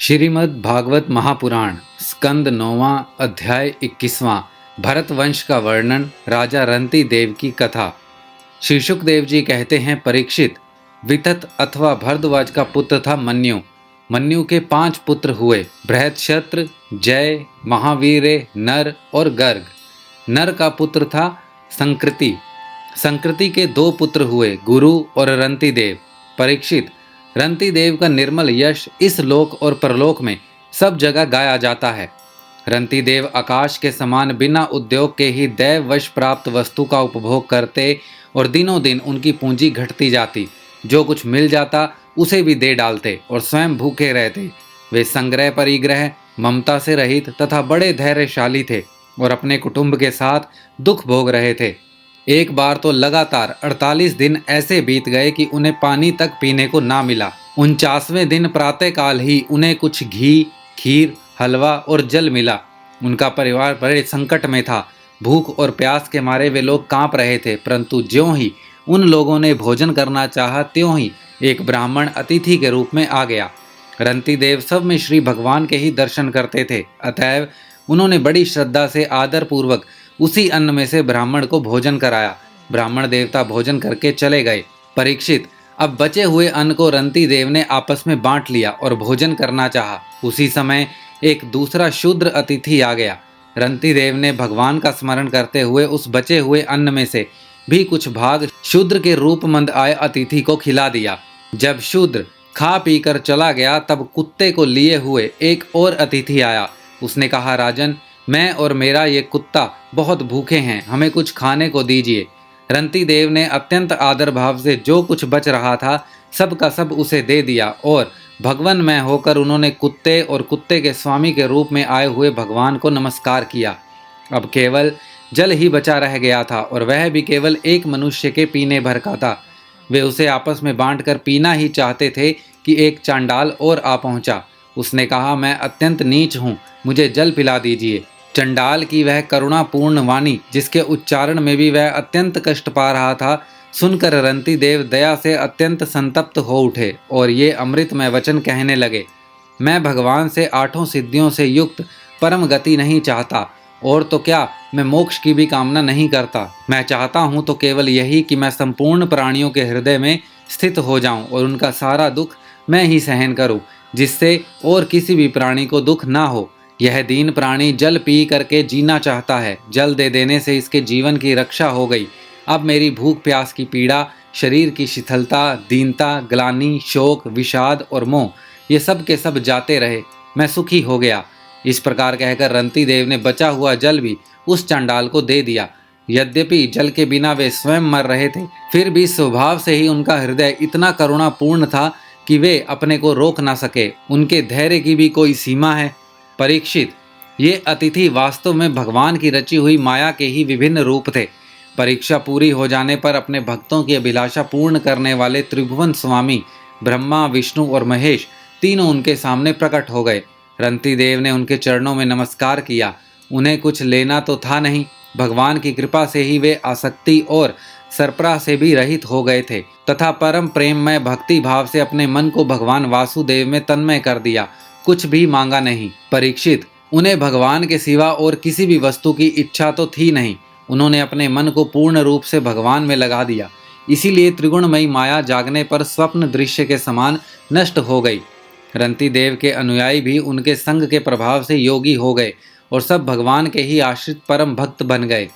श्रीमद् भागवत महापुराण स्कंद 9वां अध्याय 21वां भरत वंश का वर्णन। राजा रंती देव की कथा। श्री शुकदेव जी कहते हैं, परीक्षित, वितत अथवा भरद्वाज का पुत्र था मन्यु। मन्यु के 5 पुत्र हुए, बृहत्क्षत्र, जय, महावीर, नर और गर्ग। नर का पुत्र था संकृति। संकृति के 2 पुत्र हुए, गुरु और रंती देव। परीक्षित, रंती देव का निर्मल यश इस लोक और परलोक में सब जगह गाया जाता है। रंती देव आकाश के समान बिना उद्योग के ही दैव वश प्राप्त वस्तु का उपभोग करते और दिनों दिन उनकी पूंजी घटती जाती। जो कुछ मिल जाता उसे भी दे डालते और स्वयं भूखे रहते। वे संग्रह परिग्रह, ममता से रहित तथा बड़े धैर्यशाली थे और अपने कुटुंब के साथ दुख भोग रहे थे। एक बार तो लगातार 48 दिन ऐसे बीत गए कि उन्हें पानी तक पीने को ना मिला। 49वें दिन प्रातःकाल ही उन्हें कुछ घी, खीर, हलवा और जल मिला। उनका परिवार बड़े संकट में था। भूख और प्यास के मारे वे लोग कांप रहे थे, परंतु ज्यों ही उन लोगों ने भोजन करना चाहा, त्यों ही एक ब्राह्मण अतिथि के रूप में आ गया। रंती देव सब में श्री भगवान के ही दर्शन करते थे, अतएव उन्होंने बड़ी श्रद्धा से आदर पूर्वक उसी अन्न में से ब्राह्मण को भोजन कराया। ब्राह्मण देवता भोजन करके चले गए। परीक्षित, अब बचे हुए अन्न को रंती देव ने आपस में बांट लिया और भोजन करना चाहा। उसी समय एक दूसरा शूद्र अतिथि आ गया। रंती देव ने भगवान का स्मरण करते हुए उस बचे हुए अन्न में से भी कुछ भाग शूद्र के रूपमंद आए अतिथि को खिला दिया। जब शूद्र खा पी कर चला गया, तब कुत्ते को लिए हुए एक और अतिथि आया। उसने कहा, राजन, मैं और मेरा ये कुत्ता बहुत भूखे हैं, हमें कुछ खाने को दीजिए। रंती देव ने अत्यंत आदर भाव से जो कुछ बच रहा था सब का सब उसे दे दिया और भगवानमय होकर उन्होंने कुत्ते और कुत्ते के स्वामी के रूप में आए हुए भगवान को नमस्कार किया। अब केवल जल ही बचा रह गया था और वह भी केवल एक मनुष्य के पीने भर का था। वे उसे आपस में बांटकर पीना ही चाहते थे कि एक चांडाल और आ पहुंचा। उसने कहा, मैं अत्यंत नीच हूँ, मुझे जल पिला दीजिए। चंडाल की वह करुणापूर्ण वाणी, जिसके उच्चारण में भी वह अत्यंत कष्ट पा रहा था, सुनकर रंती देव दया से अत्यंत संतप्त हो उठे और ये अमृतमय वचन कहने लगे, मैं भगवान से 8 सिद्धियों से युक्त परम गति नहीं चाहता, और तो क्या, मैं मोक्ष की भी कामना नहीं करता। मैं चाहता हूँ तो केवल यही कि मैं संपूर्ण प्राणियों के हृदय में स्थित हो जाऊं और उनका सारा दुख मैं ही सहन करूं, जिससे और किसी भी प्राणी को दुख ना हो। यह दीन प्राणी जल पी करके जीना चाहता है। जल दे देने से इसके जीवन की रक्षा हो गई। अब मेरी भूख प्यास की पीड़ा, शरीर की शिथिलता, दीनता, ग्लानि, शोक, विषाद और मोह, ये सब के सब जाते रहे। मैं सुखी हो गया। इस प्रकार कहकर रंती देव ने बचा हुआ जल भी उस चांडाल को दे दिया। यद्यपि जल के बिना वे स्वयं मर रहे थे, फिर भी स्वभाव से ही उनका हृदय इतना करुणापूर्ण था कि वे अपने को रोक ना सके। उनके धैर्य की भी कोई सीमा है। परीक्षित, ये अतिथि वास्तव में भगवान की रची हुई माया के ही विभिन्न रूप थे। परीक्षा पूरी हो जाने पर अपने भक्तों की अभिलाषा पूर्ण करने वाले त्रिभुवन स्वामी ब्रह्मा, विष्णु और महेश तीनों उनके सामने प्रकट हो गए। रंती देव ने उनके चरणों में नमस्कार किया। उन्हें कुछ लेना तो था नहीं। भगवान की कृपा से ही वे आसक्ति और सरपरा से भी रहित हो गए थे तथा परम प्रेममय भक्ति भाव से अपने मन को भगवान वासुदेव में तन्मय कर दिया। कुछ भी मांगा नहीं। परीक्षित, उन्हें भगवान के सिवा और किसी भी वस्तु की इच्छा तो थी नहीं। उन्होंने अपने मन को पूर्ण रूप से भगवान में लगा दिया। इसीलिए त्रिगुणमयी माया जागने पर स्वप्न दृश्य के समान नष्ट हो गई। रंती देव के अनुयायी भी उनके संग के प्रभाव से योगी हो गए और सब भगवान के ही आश्रित परम भक्त बन गए।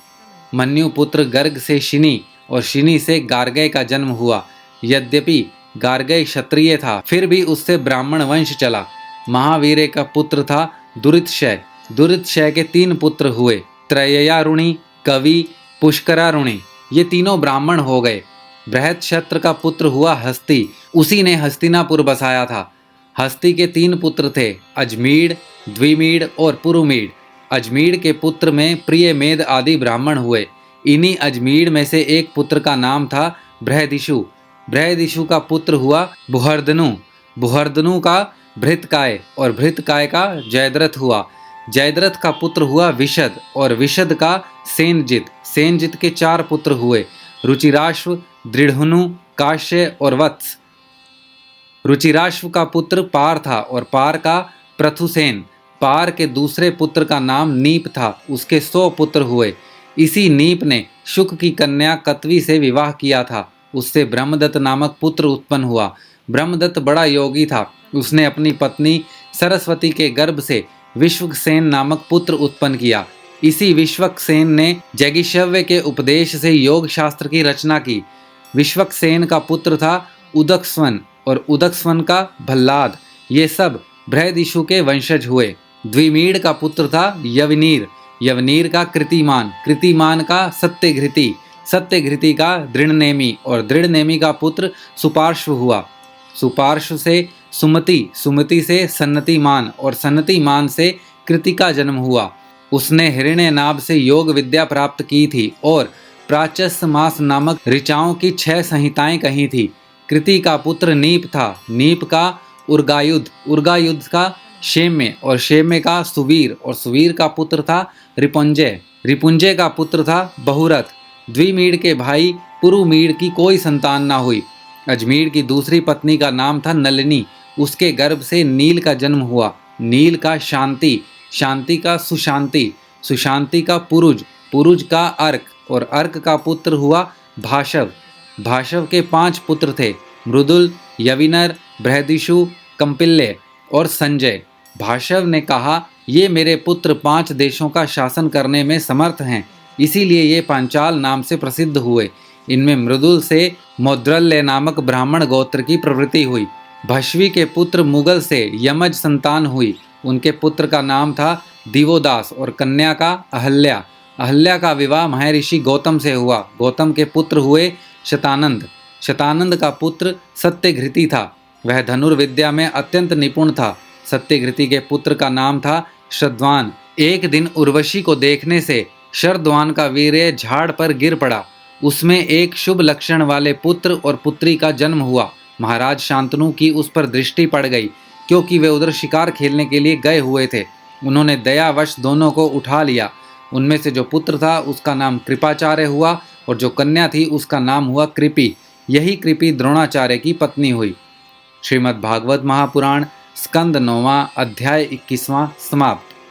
मन्यु पुत्र गर्ग से शिनी और शिनी से गार्गय का जन्म हुआ। यद्यपि गार्गय क्षत्रिय था, फिर भी उससे ब्राह्मण वंश चला। महावीर का पुत्र था दुरितशय। दुरितशय के 3 पुत्र हुए, त्रययारुणी, कवि, पुष्करारुणी। ये तीनों ब्राह्मण हो गए। बृहत्क्षत्र का पुत्र हुआ हस्ती। उसी ने हस्तिनापुर बसाया था। हस्ती के 3 पुत्र थे, अजमीड, द्विमीड और पुरुमीड। अजमीड के पुत्र में प्रियमेद आदि ब्राह्मण हुए। इन्हीं अजमीड में से एक पुत्र का नाम था बृहदिषु। बृहदिषु का पुत्र हुआ बुहर्दनु। बुहर्दनु का भृतकाय और भृतकाय का जयद्रथ हुआ। जयद्रथ का पुत्र हुआ विशद और विशद का सेनजित। सेनजित के 4 पुत्र हुए, रुचिराश्व, दृढ़नु, काश्य और वत्स। रुचिराश्व का पुत्र पार था और पार का पृथुसेन। पार के दूसरे पुत्र का नाम नीप था, उसके 100 पुत्र हुए। इसी नीप ने शुक की कन्या कत्वी से विवाह किया था, उससे ब्रह्मदत्त नामक पुत्र उत्पन्न हुआ। ब्रह्मदत्त बड़ा योगी था, उसने अपनी पत्नी सरस्वती के गर्भ से विश्वक्सेन नामक पुत्र उत्पन्न किया। इसी विश्वक्सेन ने जैगिशव्य के उपदेश से योग शास्त्र की रचना की। विश्वक्सेन का पुत्र था उदकस्वन और उदकस्वन का भल्लाद। ये सब बृहदिषु के वंशज हुए। द्विमीड का पुत्र था यवनीर, यवनीर का कृतिमान, कृतिमान का सत्यघृति, सत्यघृति का दृढ़नेमी और दृढ़नेमी का पुत्र सुपार्श्व हुआ। सुपार्श्व से सुमति, सुमति से सन्नतिमान और सन्नतिमान से कृति का जन्म हुआ। उसने हिरण्यनाभ से योग विद्या प्राप्त की थी और प्राचस्य मास नामक ऋचाओं की 6 संहिताएं कही थी। कृति का पुत्र नीप था, नीप का उर्गायुध, उर्गायुध का शेम्य और शेम्य का सुवीर और सुवीर का पुत्र था रिपुंजय, रिपुंजय का पुत्र था बहुरथ। द्विमीड के भाई पुरुमीड की कोई संतान ना हुई। अजमीर की दूसरी पत्नी का नाम था नलिनी, उसके गर्भ से नील का जन्म हुआ। नील का शांति, शांति का सुशांति, सुशांति का पुरुज, पुरुज का अर्क और अर्क का पुत्र हुआ भाषव। भाषव के 5 पुत्र थे, मृदुल, यविनर, बृहदिषु, कंपिल्य और संजय। भाषव ने कहा, ये मेरे पुत्र 5 देशों का शासन करने में समर्थ हैं, इसीलिए ये पांचाल नाम से प्रसिद्ध हुए। इनमें मृदुल से मौद्रल्य नामक ब्राह्मण गोत्र की प्रवृत्ति हुई। भस्वी के पुत्र मुगल से यमज संतान हुई। उनके पुत्र का नाम था दिवोदास और कन्या का अहल्या। अहल्या का विवाह महर्षि गौतम से हुआ। गौतम के पुत्र हुए शतानंद। शतानंद का पुत्र सत्यघृति था, वह धनुर्विद्या में अत्यंत निपुण था। सत्यघृति के पुत्र का नाम था शर्द्वान। एक दिन उर्वशी को देखने से शर्द्वान का वीर्य झाड़ पर गिर पड़ा। उसमें एक शुभ लक्षण वाले पुत्र और पुत्री का जन्म हुआ। महाराज शांतनु की उस पर दृष्टि पड़ गई, क्योंकि वे उधर शिकार खेलने के लिए गए हुए थे। उन्होंने दयावश दोनों को उठा लिया। उनमें से जो पुत्र था उसका नाम कृपाचार्य हुआ और जो कन्या थी उसका नाम हुआ कृपि। यही कृपि द्रोणाचार्य की पत्नी हुई। श्रीमद् भागवत महापुराण स्कंद 9वां अध्याय 21वां समाप्त।